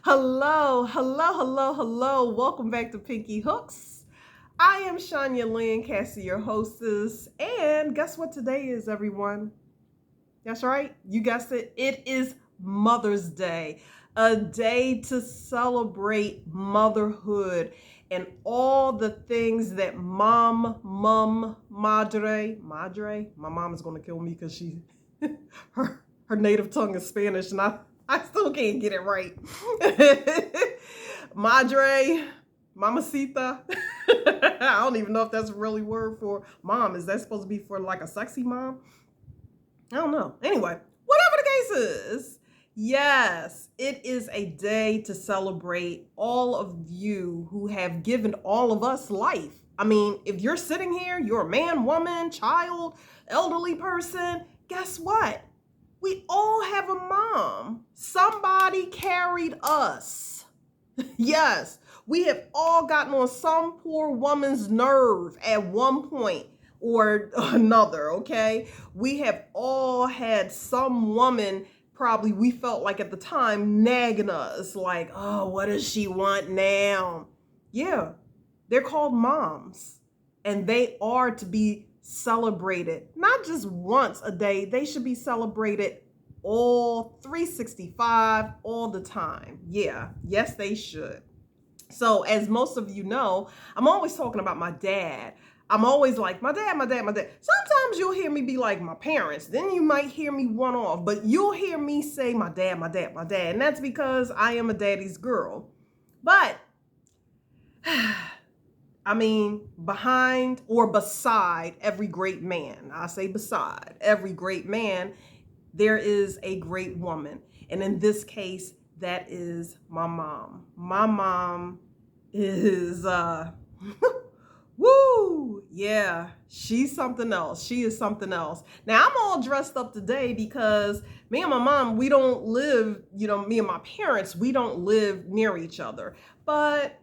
Hello, hello, hello, hello. Welcome back to Pinky Hooks. I am Shania Lancaster, your hostess. And guess what today is, everyone? That's right. You guessed it. It is Mother's Day, a day to celebrate motherhood and all the things that madre. My mom is going to kill me because her native tongue is Spanish and I still can't get it right. Madre, mamacita. I don't even know if that's a really word for mom. Is that supposed to be for like a sexy mom? I don't know. Anyway, whatever the case is, yes, it is a day to celebrate all of you who have given all of us life. I mean, if you're sitting here, you're a man, woman, child, elderly person, guess what? We all have a mom. Somebody carried us. Yes, we have all gotten on some poor woman's nerve at one point or another, okay? We have all had some woman, probably we felt like at the time, nagging us, like, oh, what does she want now? Yeah, they're called moms, and they are to be celebrated, not just once a day, they should be celebrated all 365 all the time. Yeah, yes, they should. So, as most of you know, I'm always talking about my dad. I'm always like, my dad, my dad, my dad. Sometimes you'll hear me be like, my parents. Then you might hear me one off, but you'll hear me say, my dad, my dad, my dad. And that's because I am a daddy's girl. But, I mean, behind or beside every great man, I say beside every great man, there is a great woman. And in this case, that is my mom. My mom is woo, yeah, she's something else. She is something else. Now I'm all dressed up today because me and my mom, we don't live, me and my parents, we don't live near each other. But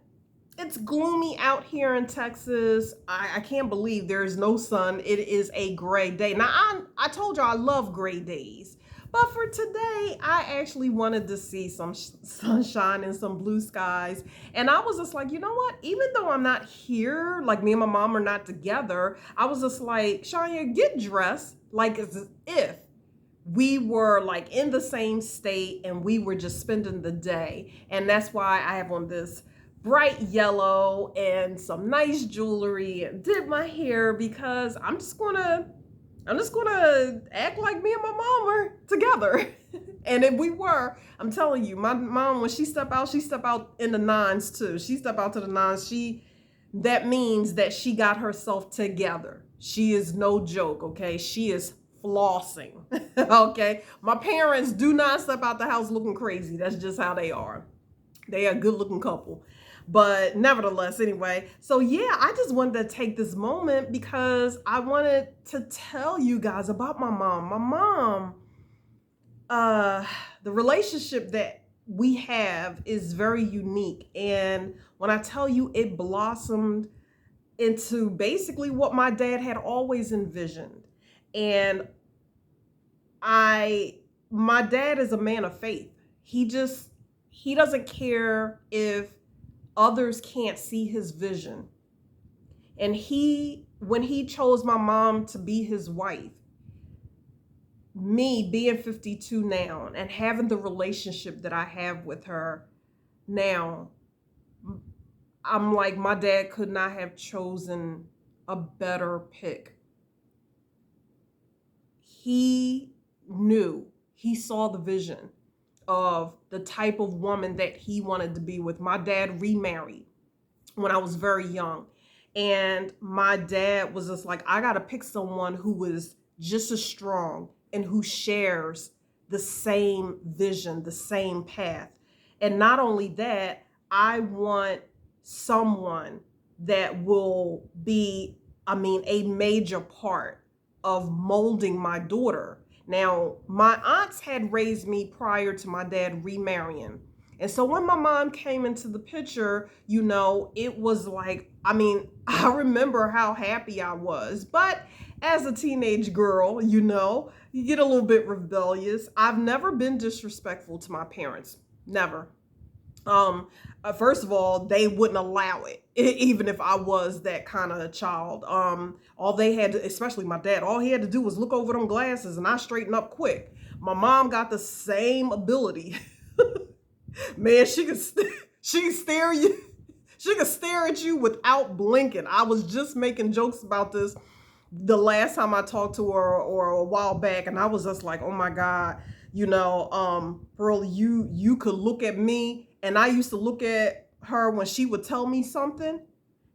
it's gloomy out here in Texas. I can't believe there is no sun. It is a gray day. Now, I told you I love gray days. But for today, I actually wanted to see some sunshine and some blue skies. And I was just like, you know what? Even though I'm not here, like me and my mom are not together, I was just like, Shania, get dressed like as if we were like in the same state and we were just spending the day. And that's why I have on this bright yellow and some nice jewelry and did my hair because I'm just gonna act like me and my mom are together. And if we were, I'm telling you, my mom, when she step out in the nines too. She step out to the nines. That means that she got herself together. She is no joke, okay? She is flossing, okay? My parents do not step out the house looking crazy. That's just how they are. They are a good looking couple. But nevertheless, anyway, so yeah, I just wanted to take this moment because I wanted to tell you guys about my mom. My mom, the relationship that we have is very unique. And when I tell you it blossomed into basically what my dad had always envisioned. And my dad is a man of faith. He doesn't care if others can't see his vision. And when he chose my mom to be his wife, me being 52 now and having the relationship that I have with her now, I'm like, my dad could not have chosen a better pick. He he saw the vision of the type of woman that he wanted to be with. My dad remarried when I was very young. And my dad was just like, I got to pick someone who was just as strong and who shares the same vision, the same path. And not only that, I want someone that will be, a major part of molding my daughter. Now, my aunts had raised me prior to my dad remarrying. And so when my mom came into the picture, it was like, I remember how happy I was. But as a teenage girl, you get a little bit rebellious. I've never been disrespectful to my parents. Never. Um, First of all, they wouldn't allow it, even if I was that kind of child. All they had to, especially my dad, all he had to do was look over them glasses and I straightened up quick. My mom got the same ability. Man, she could stare you. She could stare at you without blinking. I was just making jokes about this the last time I talked to her or a while back, and I was just like, oh my God, Pearl, you could look at me, and I used to look at her when she would tell me something,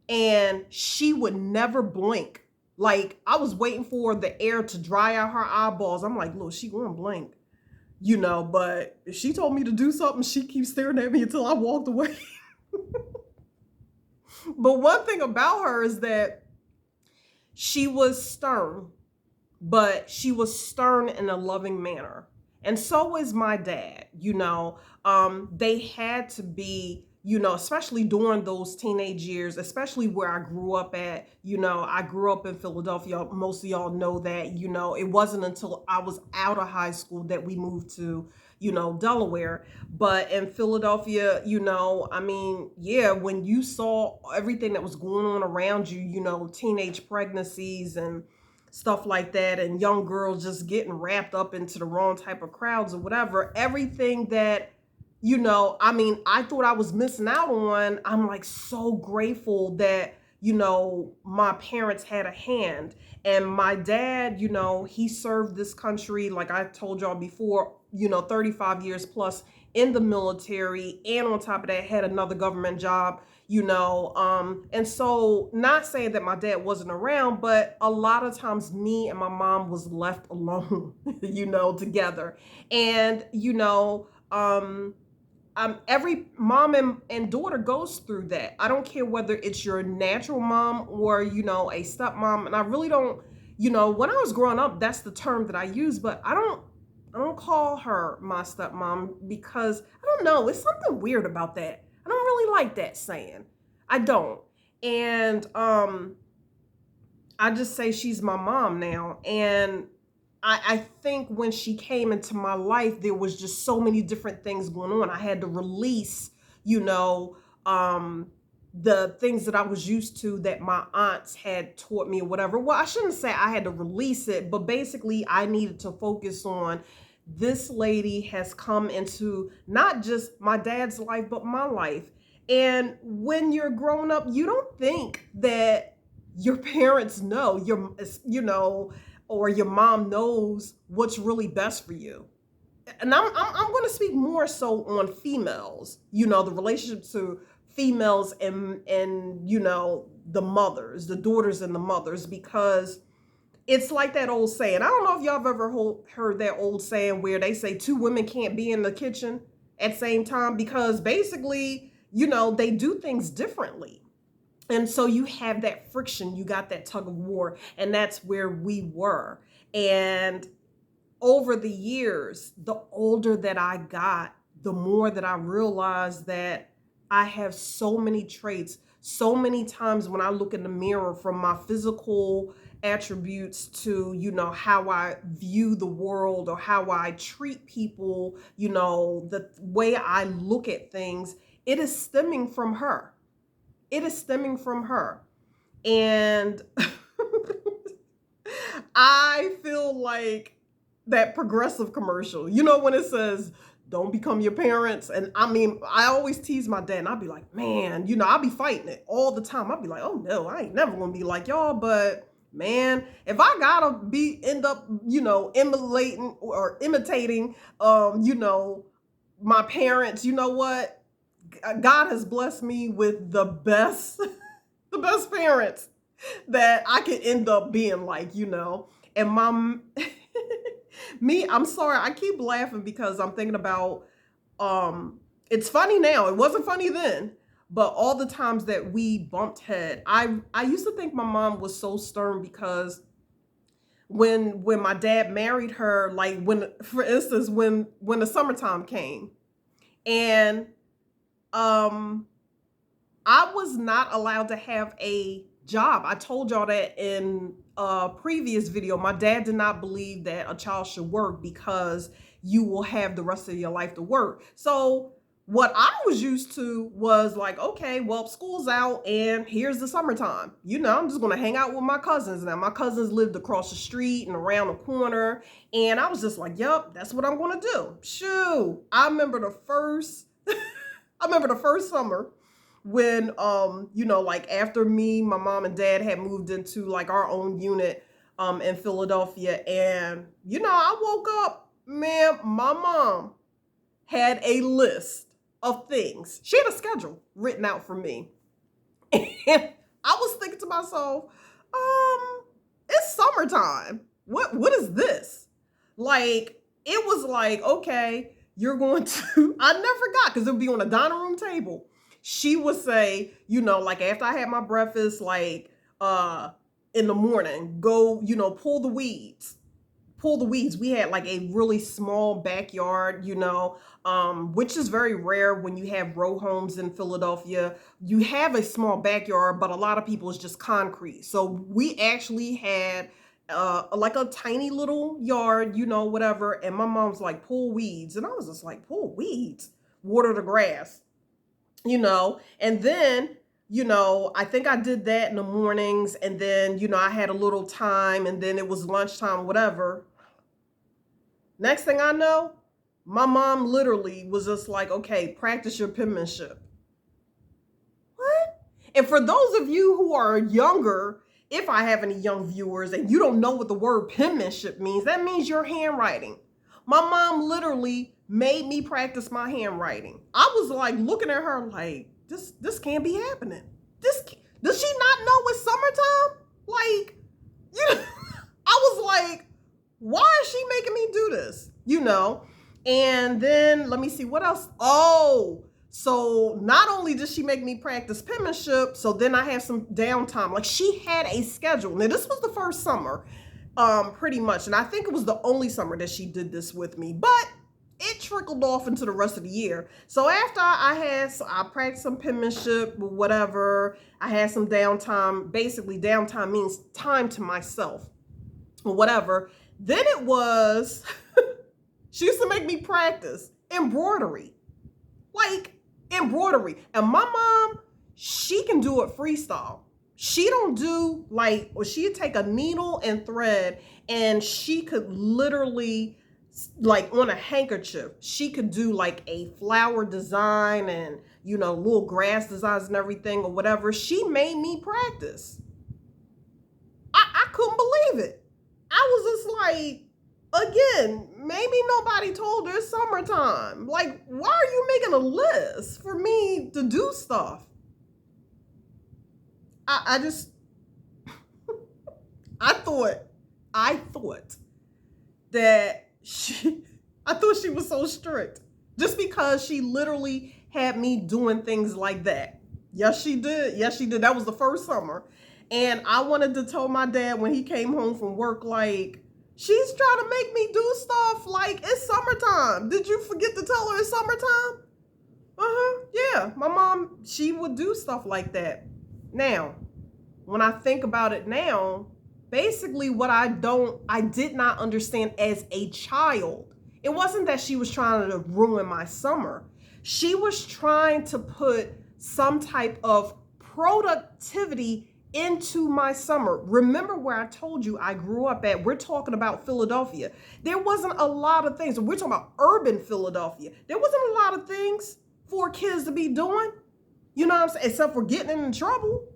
and she would never blink. Like I was waiting for the air to dry out her eyeballs. I'm like, look, she won't blink, but if she told me to do something, she keeps staring at me until I walked away. But one thing about her is that she was stern, but she was stern in a loving manner. And so is my dad. They had to be, especially during those teenage years, especially where I grew up at. I grew up in Philadelphia. Most of y'all know that. It wasn't until I was out of high school that we moved to, Delaware. But in Philadelphia, yeah, when you saw everything that was going on around you, teenage pregnancies and stuff like that, and young girls just getting wrapped up into the wrong type of crowds or whatever, everything that I thought I was missing out on, I'm like so grateful that my parents had a hand. And my dad, he served this country, like I told y'all before, 35 years plus in the military, and on top of that had another government job. And so, not saying that my dad wasn't around, but a lot of times me and my mom was left alone, together. And every mom and daughter goes through that. I don't care whether it's your natural mom or a stepmom. And I really don't, when I was growing up, that's the term that I use, but I don't call her my stepmom because I don't know, it's something weird about that. I don't really like that saying. I don't. And I just say she's my mom now. And I think when she came into my life, there was just so many different things going on. I had to release, the things that I was used to that my aunts had taught me or whatever. Well, I shouldn't say I had to release it, but basically I needed to focus on this lady has come into not just my dad's life, but my life. And when you're growing up, you don't think that your parents know, or your mom knows what's really best for you. And I'm going to speak more so on females, the relationship to females and the mothers, the daughters and the mothers, because it's like that old saying. I don't know if y'all have ever heard that old saying where they say two women can't be in the kitchen at the same time, because basically, they do things differently. And so you have that friction, you got that tug of war, and that's where we were. And over the years, the older that I got, the more that I realized that I have so many traits. So many times when I look in the mirror, from my physical attributes to, how I view the world or how I treat people, the way I look at things, it is stemming from her. It is stemming from her. And I feel like that Progressive commercial, when it says, don't become your parents. And I always tease my dad and I'll be like, man, I'll be fighting it all the time. I'll be like, oh no, I ain't never gonna be like y'all. But man, if I gotta end up, emulating or imitating, my parents, you know what? God has blessed me with the best, the best parents that I could end up being like, And I'm sorry, I keep laughing because I'm thinking about, it's funny now. It wasn't funny then, but all the times that we bumped head, I used to think my mom was so stern because when my dad married her, like for instance, when the summertime came and I was not allowed to have a job. I told y'all that in a previous video. My dad did not believe that a child should work because you will have the rest of your life to work. So What I was used to was like, okay, well, school's out and here's the summertime. I'm just going to hang out with my cousins. Now, my cousins lived across the street and around the corner. And I was just like, yep, that's what I'm going to do. Shoo. I remember the first summer when, like after me, my mom and dad had moved into like our own unit in Philadelphia. And, I woke up, man, my mom had a list of things. She had a schedule written out for me. And I was thinking to myself, it's summertime. What is this? Like, it was like, okay, you're going to, I never forgot, because it would be on a dining room table. She would say, like after I had my breakfast, like in the morning, go, pull the weeds. We had like a really small backyard, which is very rare when you have row homes in Philadelphia. You have a small backyard, but a lot of people it's just concrete. So we actually had like a tiny little yard, whatever. And my mom's like, pull weeds. And I was just like, pull weeds, water the grass, and then I think I did that in the mornings, and then, I had a little time, and then it was lunchtime, whatever. Next thing I know, my mom literally was just like, okay, practice your penmanship. What? And for those of you who are younger, if I have any young viewers and you don't know what the word penmanship means, that means your handwriting. My mom literally made me practice my handwriting. I was like looking at her like, this can't be happening. Does she not know it's summertime? Like, I was like, why is she making me do this? And then let me see what else. Oh, so not only did she make me practice penmanship, so then I had some downtime. Like she had a schedule. Now this was the first summer, pretty much. And I think it was the only summer that she did this with me, but it trickled off into the rest of the year. So after I practiced some penmanship, whatever, I had some downtime. Basically downtime means time to myself or whatever. Then it was, she used to make me practice embroidery. Like embroidery. And my mom, she can do it freestyle. She don't do like, or she'd take a needle and thread and she could literally, like on a handkerchief, she could do like a flower design and, little grass designs and everything or whatever. She made me practice. I couldn't believe it. I was just like, again, maybe nobody told her it's summertime. Like, why are you making a list for me to do stuff? I just, I thought that I thought she was so strict just because she literally had me doing things like that. Yes, she did. That was the first summer. And I wanted to tell my dad when he came home from work, like, she's trying to make me do stuff like it's summertime. Did you forget to tell her it's summertime? Yeah, my mom, she would do stuff like that. Now, when I think about it now, basically what I did not understand as a child, it wasn't that she was trying to ruin my summer. She was trying to put some type of productivity into my summer. Remember where I told you I grew up at? We're talking about Philadelphia. There wasn't a lot of things. We're talking about urban Philadelphia. There wasn't a lot of things for kids to be doing, you know what I'm saying? Except for getting in trouble.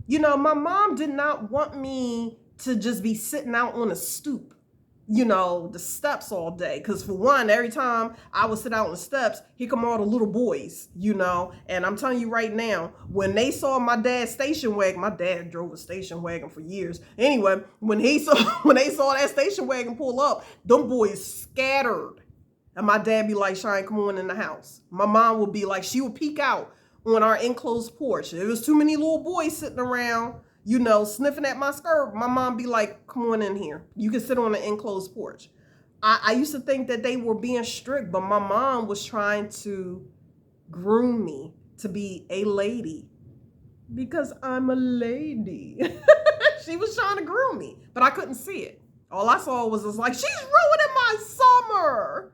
My mom did not want me to just be sitting out on a stoop, the steps all day. Because for one, every time I would sit out on the steps, here come all the little boys, And I'm telling you right now, when they saw my dad's station wagon, my dad drove a station wagon for years. Anyway, when they saw that station wagon pull up, them boys scattered. And my dad be like, Shine, come on in the house. My mom would be like, she would peek out on our enclosed porch. There was too many little boys sitting around, sniffing at my skirt. My mom be like, come on in here. You can sit on the enclosed porch. I used to think that they were being strict, but my mom was trying to groom me to be a lady because I'm a lady. She was trying to groom me, but I couldn't see it. All I saw was just like, she's ruining my summer.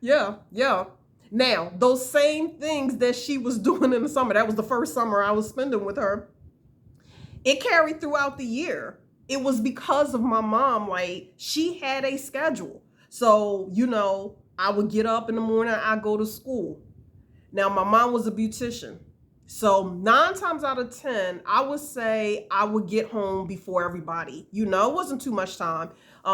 Yeah, yeah. Now, those same things that she was doing in the summer, that was the first summer I was spending with her, it carried throughout the year. It was because of my mom. Like, she had a schedule. So, I would get up in the morning, I go to school. Now, my mom was a beautician. So 9 times out of 10, I would say I would get home before everybody. It wasn't too much time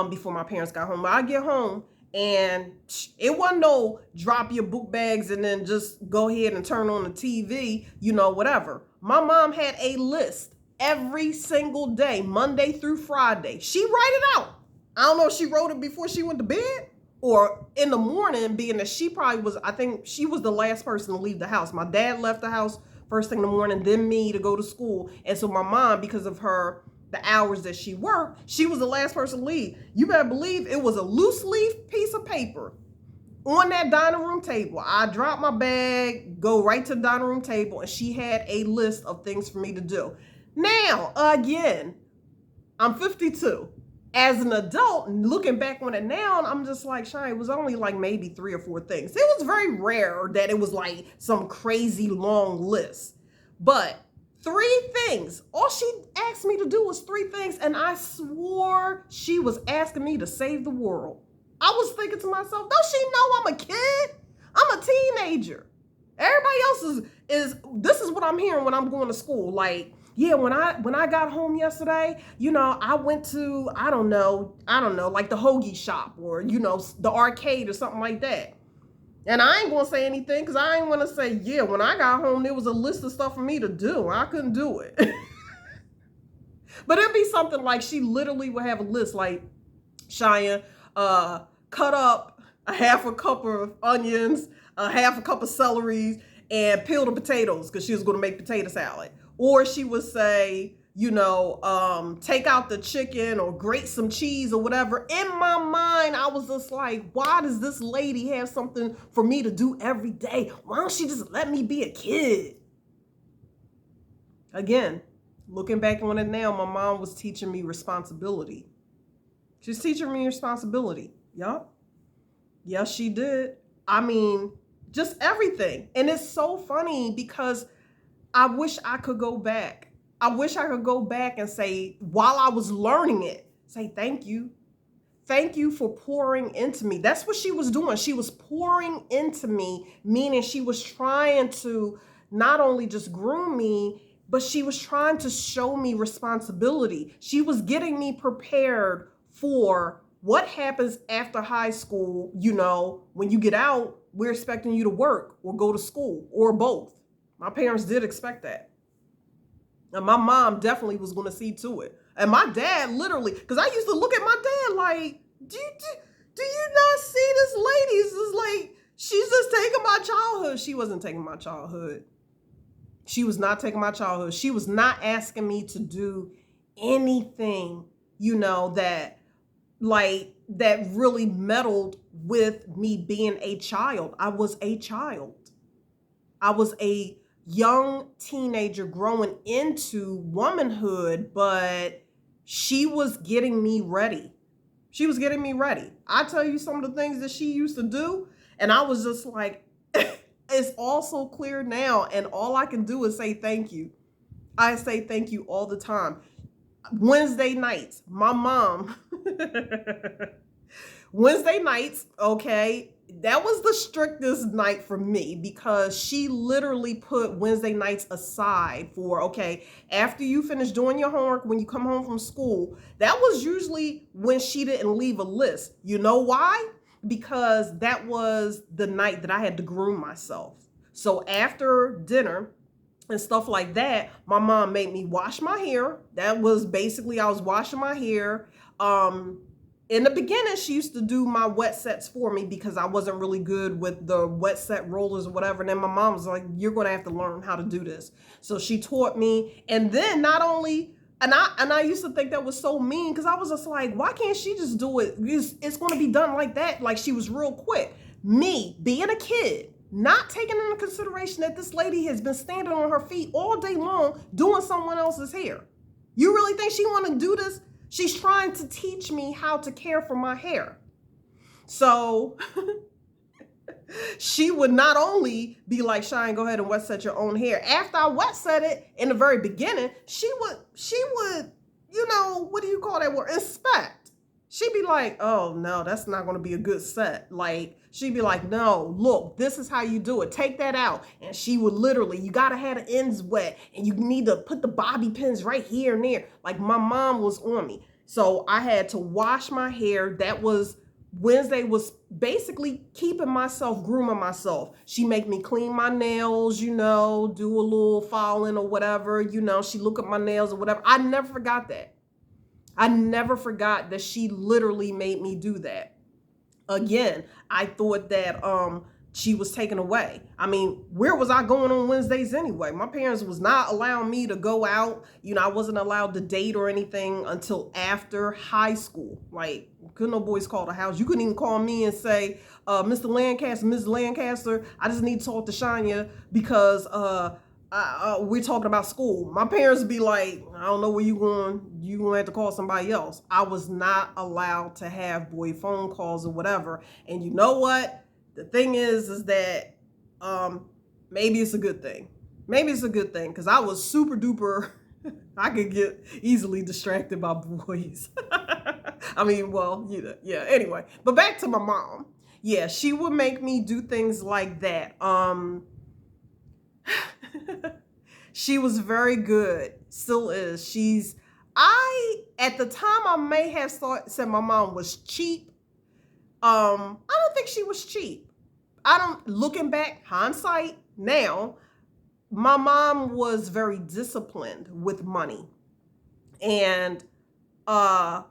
before my parents got home. But I get home and it wasn't no drop your book bags and then just go ahead and turn on the TV, whatever. My mom had a list every single day, Monday through Friday. She write it out. I don't know if she wrote it before she went to bed or in the morning, being that she probably was, I think she was the last person to leave the house. My dad left the house first thing in the morning, then me to go to school. And so my mom, because of the hours that she worked, she was the last person to leave. You better believe it was a loose leaf piece of paper on that dining room table. I dropped my bag, go right to the dining room table, and she had a list of things for me to do. Now, again, I'm 52. As an adult, looking back on it now, I'm just like, Shine, it was only like maybe 3 or 4 things. It was very rare that it was like some crazy long list. But 3 things. All she asked me to do was 3 things, and I swore she was asking me to save the world. I was thinking to myself, don't she know I'm a kid? I'm a teenager. Everybody else this is what I'm hearing when I'm going to school. Like, yeah, when I got home yesterday, I went to, I don't know, like the hoagie shop or, the arcade or something like that. And I ain't going to say anything because I ain't going to say, yeah, when I got home, there was a list of stuff for me to do. I couldn't do it. But it'd be something like she literally would have a list like, Cheyenne, cut up a half a cup of onions, a half a cup of celery, and peel the potatoes because she was going to make potato salad. Or she would say, take out the chicken or grate some cheese or whatever. In my mind, I was just like, why does this lady have something for me to do every day? Why don't she just let me be a kid? Again, looking back on it now, my mom was teaching me responsibility. She's teaching me responsibility. Yup. Yes, she did. I mean, just everything. And it's so funny because I wish I could go back. I wish I could go back and say, while I was learning it, say thank you. Thank you for pouring into me. That's what she was doing. She was pouring into me, meaning she was trying to not only just groom me, but she was trying to show me responsibility. She was getting me prepared for what happens after high school. When you get out, we're expecting you to work or go to school or both. My parents did expect that. And my mom definitely was going to see to it. And my dad literally, because I used to look at my dad like, do you not see this lady? It's like, she's just taking my childhood. She wasn't taking my childhood. She was not taking my childhood. She was not asking me to do anything, that really meddled with me being a child. I was a child. I was a young teenager growing into womanhood, but she was getting me ready. She was getting me ready. I tell you some of the things that she used to do, and I was just like, it's all so clear now, and all I can do is say thank you. I say thank you all the time. Wednesday nights, my mom, Wednesday nights, okay, that was the strictest night for me because she literally put Wednesday nights aside for, okay, after you finish doing your homework, when you come home from school, that was usually when she didn't leave a list. You know why? Because that was the night that I had to groom myself. So after dinner and stuff like that, my mom made me wash my hair. That was basically, I was washing my hair. In the beginning, she used to do my wet sets for me because I wasn't really good with the wet set rollers or whatever. And then my mom was like, you're going to have to learn how to do this. So she taught me. And then not only, and I used to think that was so mean because I was just like, why can't she just do it? It's going to be done like that. Like she was real quick. Me being a kid, not taking into consideration that this lady has been standing on her feet all day long doing someone else's hair. You really think she want to do this? She's trying to teach me how to care for my hair. So She would not only be like, Shine, go ahead and wet set your own hair. After I wet set it in the very beginning, she would, what do you call that word? Inspect. She'd be like, oh no, that's not going to be a good set. Like, she'd be like, no, look, this is how you do it. Take that out. And she would literally, you got to have the ends wet and you need to put the bobby pins right here and there. Like, my mom was on me. So I had to wash my hair. That was Wednesday, was basically keeping myself, grooming myself. She make me clean my nails, do a little filing or whatever, she look at my nails or whatever. I never forgot that. I never forgot that she literally made me do that. Again, I thought that she was taken away. I mean, where was I going on Wednesdays anyway? My parents was not allowing me to go out. I wasn't allowed to date or anything until after high school. Like, couldn't no boys call the house. You couldn't even call me and say, Mr. Lancaster, Ms. Lancaster, I just need to talk to Shania because we're talking about school. My parents would be like, I don't know where you going. You going to have to call somebody else. I was not allowed to have boy phone calls or whatever. And you know what? The thing is that maybe it's a good thing. Maybe it's a good thing because I was super duper. I could get easily distracted by boys. I mean, well, yeah. Anyway, but back to my mom. Yeah, she would make me do things like that. She was very good, still is. At the time, I may have said my mom was cheap. I don't think she was cheap. Looking back, hindsight now, my mom was very disciplined with money. And I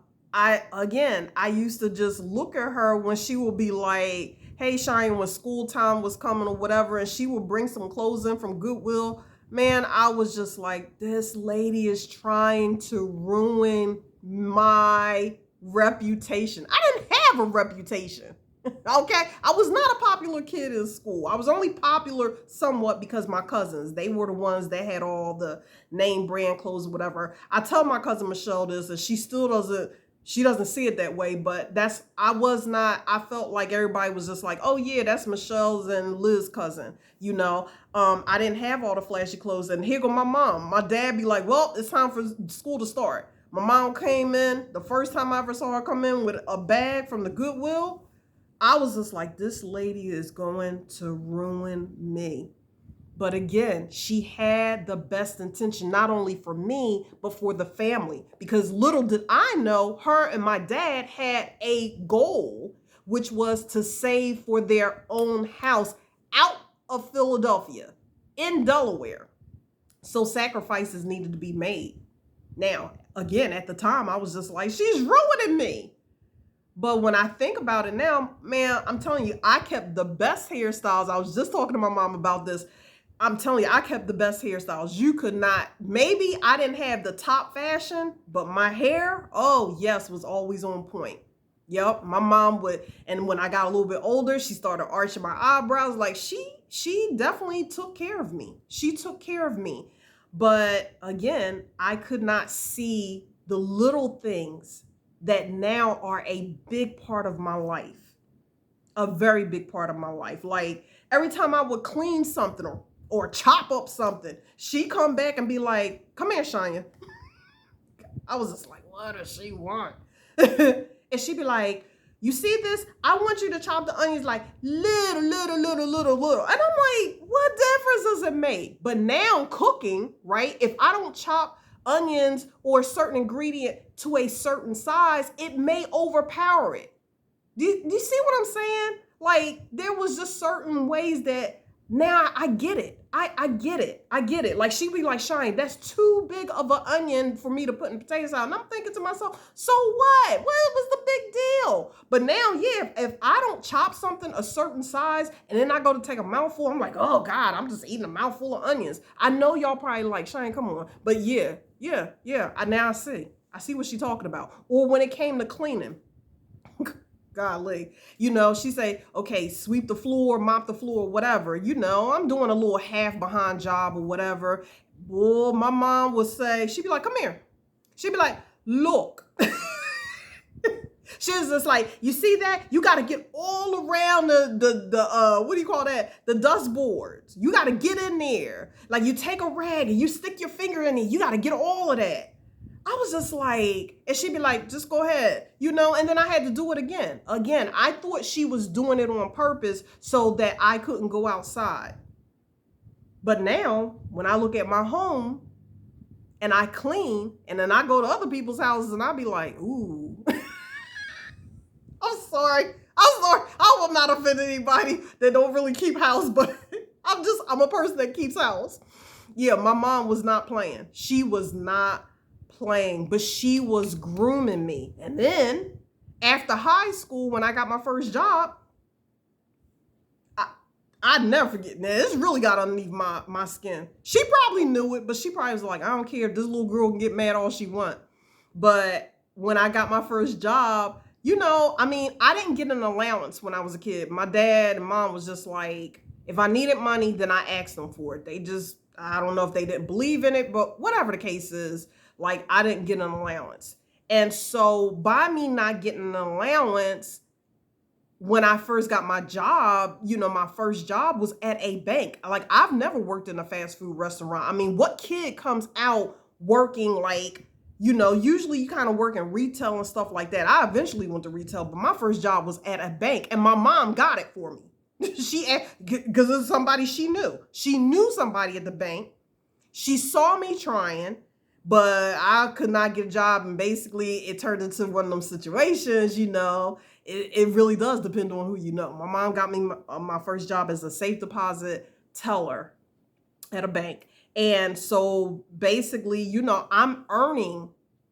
used to just look at her when she would be like, hey, Shine, when school time was coming or whatever, and she would bring some clothes in from Goodwill. Man, I was just like, this lady is trying to ruin my reputation. I didn't have a reputation. Okay, I was not a popular kid in school. I was only popular somewhat because my cousins, they were the ones that had all the name brand clothes or whatever. I tell my cousin Michelle this, and she doesn't see it that way, but I felt like everybody was just like, oh yeah, that's Michelle's and Liz's cousin, I didn't have all the flashy clothes, and here go my mom. My dad be like, well, it's time for school to start. My mom came in, the first time I ever saw her come in with a bag from the Goodwill, I was just like, this lady is going to ruin me. But again, she had the best intention, not only for me, but for the family. Because little did I know, her and my dad had a goal, which was to save for their own house out of Philadelphia, in Delaware. So sacrifices needed to be made. Now, again, at the time, I was just like, she's ruining me. But when I think about it now, man, I'm telling you, I kept the best hairstyles. I was just talking to my mom about this. I'm telling you, I kept the best hairstyles. You could not, maybe I didn't have the top fashion, but my hair, oh yes, was always on point. Yep, my mom would, and when I got a little bit older, she started arching my eyebrows. Like she definitely took care of me. She took care of me. But again, I could not see the little things that now are a big part of my life, a very big part of my life. Like every time I would clean something or chop up something, she come back and be like, come here, Shania. I was just like, what does she want? And she'd be like, you see this? I want you to chop the onions like little. And I'm like, what difference does it make? But now cooking, right? If I don't chop onions or a certain ingredient to a certain size, it may overpower it. Do you see what I'm saying? Like, there was just certain ways that now I get it. I get it. Like, she'd be like, Shine, that's too big of an onion for me to put in potato salad. And I'm thinking to myself, so what? What was the big deal? But now, yeah, if I don't chop something a certain size and then I go to take a mouthful, I'm like, oh God, I'm just eating a mouthful of onions. I know y'all probably like, Shine, come on. But yeah. Now I see what she's talking about. Or when it came to cleaning, golly, she say, okay, sweep the floor, mop the floor, whatever. I'm doing a little half behind job or whatever. Well, my mom would say, she'd be like, come here. She'd be like, look, She was just like, you see that? You got to get all around the what do you call that? The dust boards. You got to get in there. Like you take a rag and you stick your finger in it. You got to get all of that. I was just like, and she'd be like, just go ahead, and then I had to do it again. Again, I thought she was doing it on purpose so that I couldn't go outside. But now when I look at my home and I clean and then I go to other people's houses and I be like, ooh, I'm sorry. I hope I'm not offending anybody that don't really keep house, but I'm a person that keeps house. Yeah, my mom was not playing. She was not playing, but she was grooming me. And then after high school, when I got my first job, I'd never forget. Now, this really got underneath my skin. She probably knew it, but she probably was like, I don't care if this little girl can get mad all she want. But when I got my first job, I didn't get an allowance when I was a kid. My dad and mom was just like, if I needed money, then I asked them for it. They just, I don't know if they didn't believe in it, but whatever the case is, like I didn't get an allowance. And so by me not getting an allowance, when I first got my job, my first job was at a bank. Like I've never worked in a fast food restaurant. I mean, what kid comes out working like, usually you kind of work in retail and stuff like that. I eventually went to retail, but my first job was at a bank and my mom got it for me. Because it's somebody she knew. She knew somebody at the bank. She saw me trying, but I could not get a job. And basically it turned into one of them situations, it really does depend on who you know. My mom got me my first job as a safe deposit teller at a bank. And so basically, I'm earning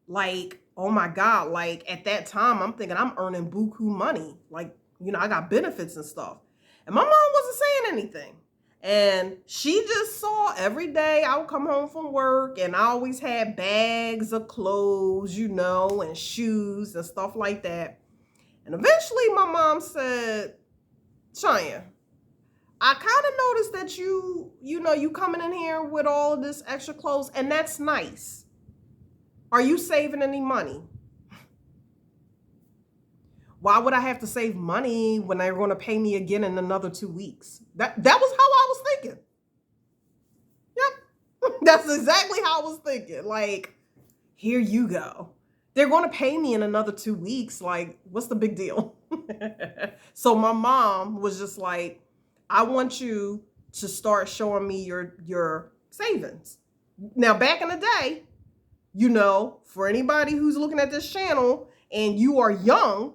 like, oh my God, like at that time, I'm thinking I'm earning buku money. Like, I got benefits and stuff. And my mom wasn't saying anything. And she just saw every day I would come home from work and I always had bags of clothes, and shoes and stuff like that. And eventually my mom said, Shania, I kind of noticed that you coming in here with all of this extra clothes, and that's nice. Are you saving any money? Why would I have to save money when they're going to pay me again in another 2 weeks? That was how I was thinking. Yep. That's exactly how I was thinking. Like, here you go. They're going to pay me in another 2 weeks. Like, what's the big deal? So my mom was just like, I want you to start showing me your savings. Now, back in the day, for anybody who's looking at this channel and you are young,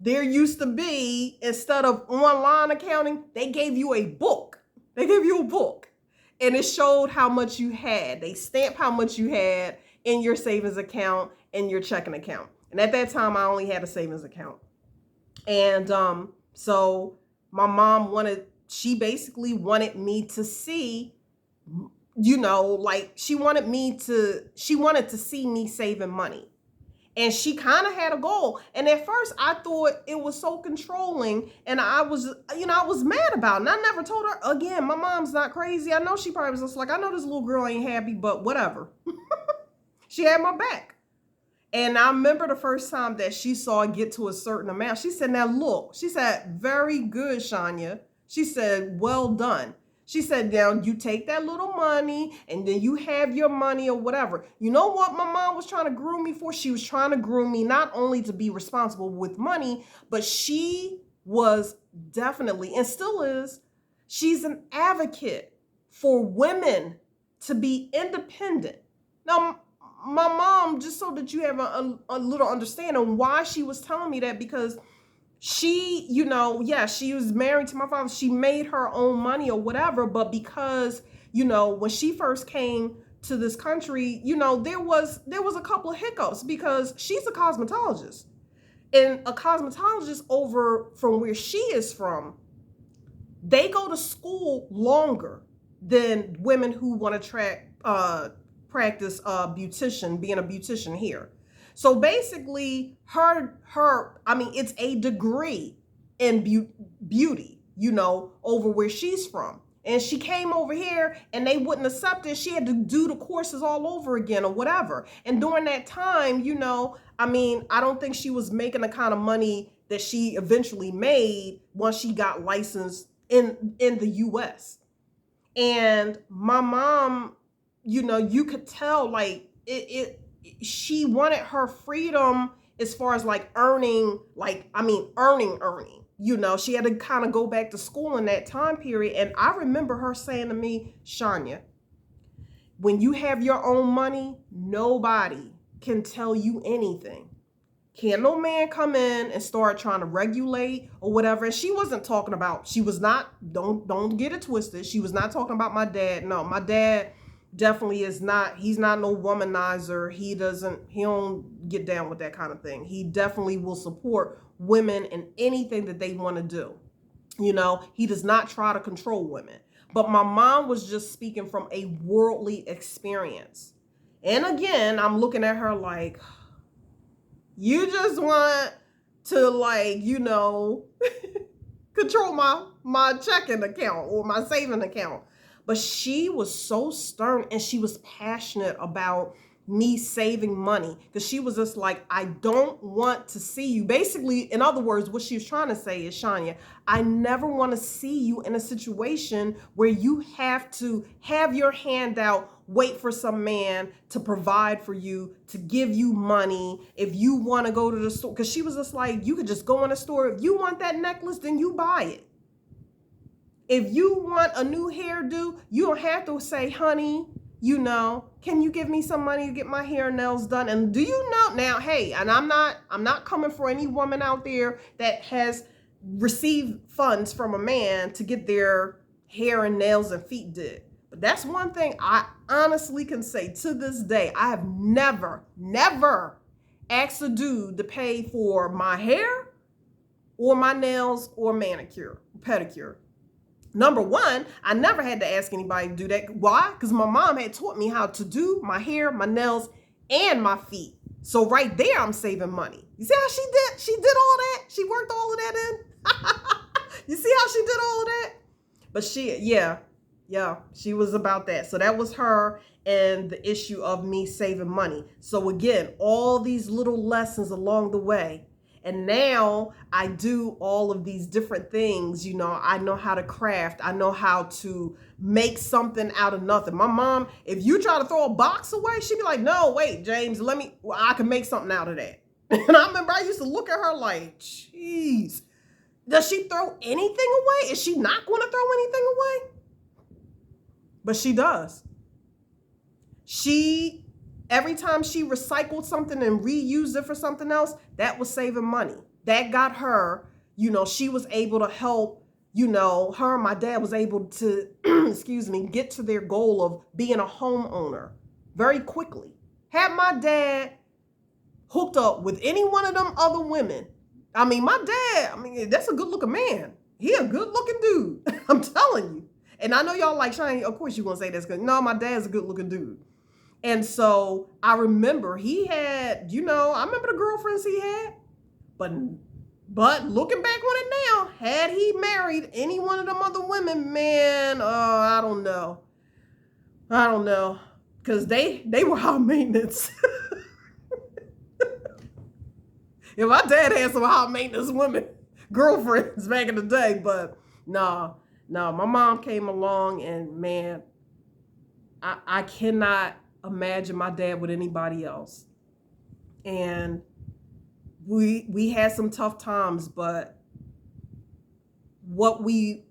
there used to be, instead of online accounting, they gave you a book. They gave you a book. And it showed how much you had. They stamped how much you had in your savings account and your checking account. And at that time, I only had a savings account. And so my mom she basically wanted me to see, like she wanted to see me saving money. And she kind of had a goal. And at first I thought it was so controlling and I was mad about it. And I never told her, again, my mom's not crazy. I know she probably was just like, I know this little girl ain't happy, but whatever. She had my back. And I remember the first time that she saw it get to a certain amount, she said, now look, she said, very good, Shania. She said, well done. She said, now you take that little money and then you have your money or whatever. You know what my mom was trying to groom me for? She was trying to groom me not only to be responsible with money, but she was definitely, and still is, she's an advocate for women to be independent. Now, my mom, just so that you have a little understanding why she was telling me that, because she, she was married to my father. She made her own money or whatever. But because, when she first came to this country, there was a couple of hiccups because she's a cosmetologist. And a cosmetologist over from where she is from, they go to school longer than women who want to practice being a beautician here. So basically it's a degree in beauty, over where she's from. And she came over here and they wouldn't accept it. She had to do the courses all over again or whatever. And during that time, I mean, I don't think she was making the kind of money that she eventually made once she got licensed in the US. And my mom, you could tell like she wanted her freedom as far as like earning, earning. She had to kind of go back to school in that time period. And I remember her saying to me, Shania, when you have your own money, nobody can tell you anything. Can't no man come in and start trying to regulate or whatever. And she wasn't talking about, don't get it twisted. She was not talking about my dad. No, my dad definitely is not, he's not no womanizer. He don't get down with that kind of thing. He definitely will support women in anything that they want to do. He does not try to control women. But my mom was just speaking from a worldly experience. And again, I'm looking at her like, you just want to control my checking account or my saving account. But she was so stern and she was passionate about me saving money, because she was just like, I don't want to see you. Basically, in other words, what she was trying to say is, Shania, I never want to see you in a situation where you have to have your hand out, wait for some man to provide for you, to give you money. If you want to go to the store, because she was just like, you could just go in the store. If you want that necklace, then you buy it. If you want a new hairdo, you don't have to say, honey, can you give me some money to get my hair and nails done? And do you know now, hey, and I'm not coming for any woman out there that has received funds from a man to get their hair and nails and feet did. But that's one thing I honestly can say to this day. I have never asked a dude to pay for my hair or my nails or manicure, pedicure. Number one, I never had to ask anybody to do that. Why? Because my mom had taught me how to do my hair, my nails, and my feet. So right there, I'm saving money. You see how she did? She did all that. She worked all of that in. You see how she did all of that? But she was about that. So that was her and the issue of me saving money. So again, all these little lessons along the way. And now I do all of these different things. I know how to craft. I know how to make something out of nothing. My mom, if you try to throw a box away, she'd be like, no, wait, James, I can make something out of that. And I remember I used to look at her like, geez, does she throw anything away? Is she not going to throw anything away? But she does. Every time she recycled something and reused it for something else, that was saving money. That got her, she was able to help, her and my dad was able to, get to their goal of being a homeowner very quickly. Had my dad hooked up with any one of them other women, my dad, that's a good looking man. He a good looking dude. I'm telling you. And I know y'all like, Shiny, of course you're going to say that's good. No, my dad's a good looking dude. And so I remember he had, I remember the girlfriends he had, but looking back on it now, had he married any one of them other women, man, I don't know. Because they were high maintenance. If my dad had some high maintenance women, girlfriends back in the day, but no, my mom came along and man, I cannot imagine my dad with anybody else. And we had some tough times, but what we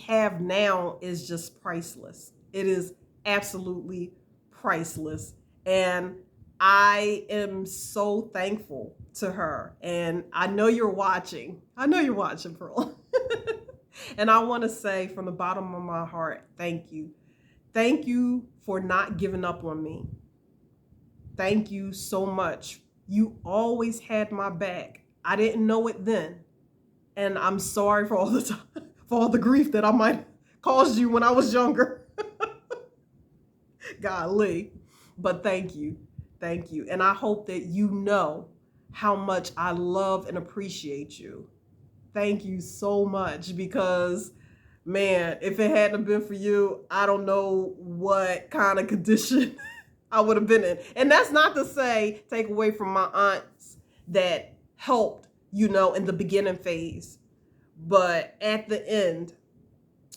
have now is just priceless. It is absolutely priceless. And I am so thankful to her. And I know you're watching. Pearl. And I want to say from the bottom of my heart, thank you. Thank you for not giving up on me. Thank you so much. You always had my back. I didn't know it then. And I'm sorry for all the time, for all the grief that I might caused you when I was younger. Golly. But thank you. Thank you. And I hope that you know how much I love and appreciate you. Thank you so much, because Man, if it hadn't been for you, I don't know what kind of condition I would have been in. And that's not to say, take away from my aunts that helped, in the beginning phase. But at the end,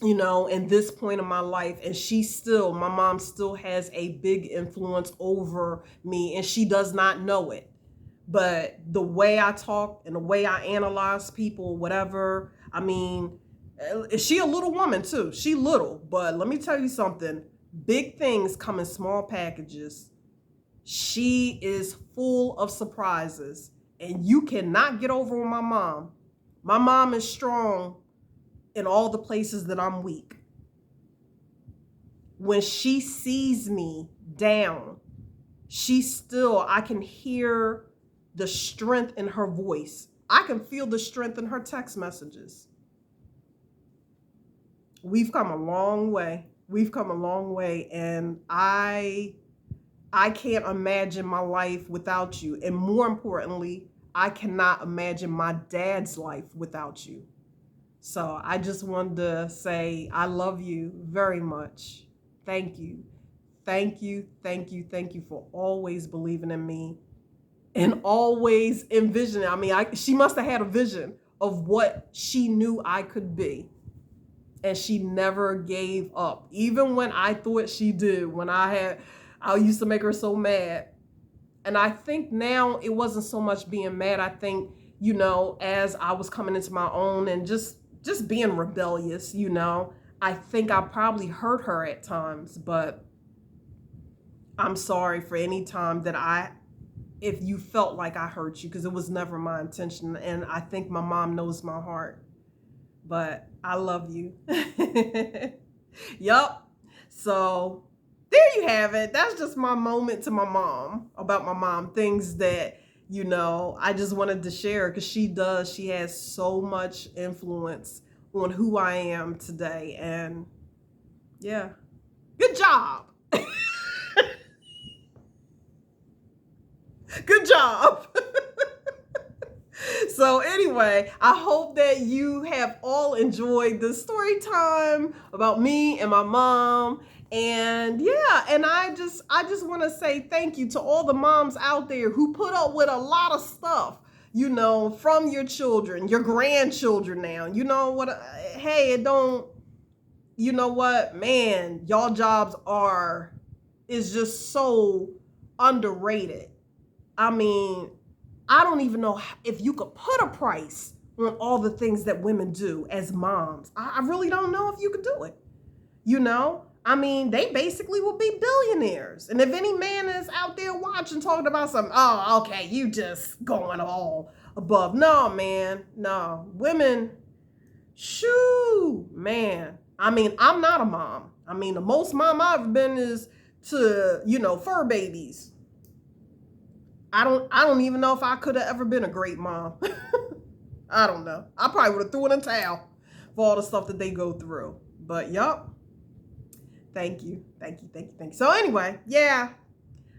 in this point of my life, and my mom still has a big influence over me, and she does not know it. But the way I talk and the way I analyze people, whatever, I mean, she a little woman too. She little, but let me tell you something. Big things come in small packages. She is full of surprises, and you cannot get over with my mom. My mom is strong in all the places that I'm weak. When she sees me down, I can hear the strength in her voice. I can feel the strength in her text messages. We've come a long way. And I can't imagine my life without you. And more importantly, I cannot imagine my dad's life without you. So I just wanted to say I love you very much. Thank you. Thank you for always believing in me and always envisioning. I mean, she must have had a vision of what she knew I could be. And she never gave up. Even when I thought she did, I used to make her so mad. And I think now it wasn't so much being mad. I think, as I was coming into my own and just being rebellious, I think I probably hurt her at times, but I'm sorry for any time if you felt like I hurt you, because it was never my intention. And I think my mom knows my heart. But I love you. Yup. So there you have it. That's just my moment to my mom, about my mom. Things that, I just wanted to share, because she has so much influence on who I am today. And yeah, good job. Good job. So anyway, I hope that you have all enjoyed this story time about me and my mom. And yeah, and I just want to say thank you to all the moms out there who put up with a lot of stuff, from your children, your grandchildren now. Man, y'all jobs is just so underrated. I mean, I don't even know if you could put a price on all the things that women do as moms. I really don't know if you could do it. I mean, they basically will be billionaires. And if any man is out there watching, talking about something, oh, okay, you just going all above. No, man, no. Women, shoo, man. I mean, I'm not a mom. I mean, the most mom I've been is to, fur babies. I don't even know if I could have ever been a great mom. I don't know. I probably would have threw in a towel for all the stuff that they go through. But yup. Thank you. So anyway, yeah,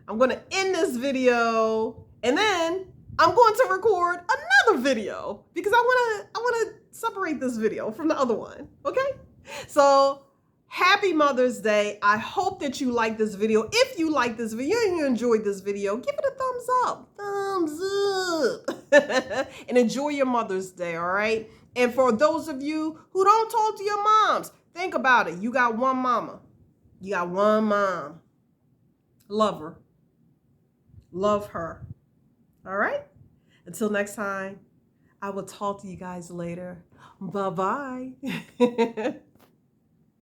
I'm going to end this video, and then I'm going to record another video, because I want to separate this video from the other one. Okay? So happy Mother's Day. I hope that you like this video. If you like this video and you enjoyed this video, give it a thumbs up. And enjoy your Mother's Day, all right? And for those of you who don't talk to your moms, think about it. You got one mama. You got one mom. Love her. Love her. All right? Until next time, I will talk to you guys later. Bye-bye.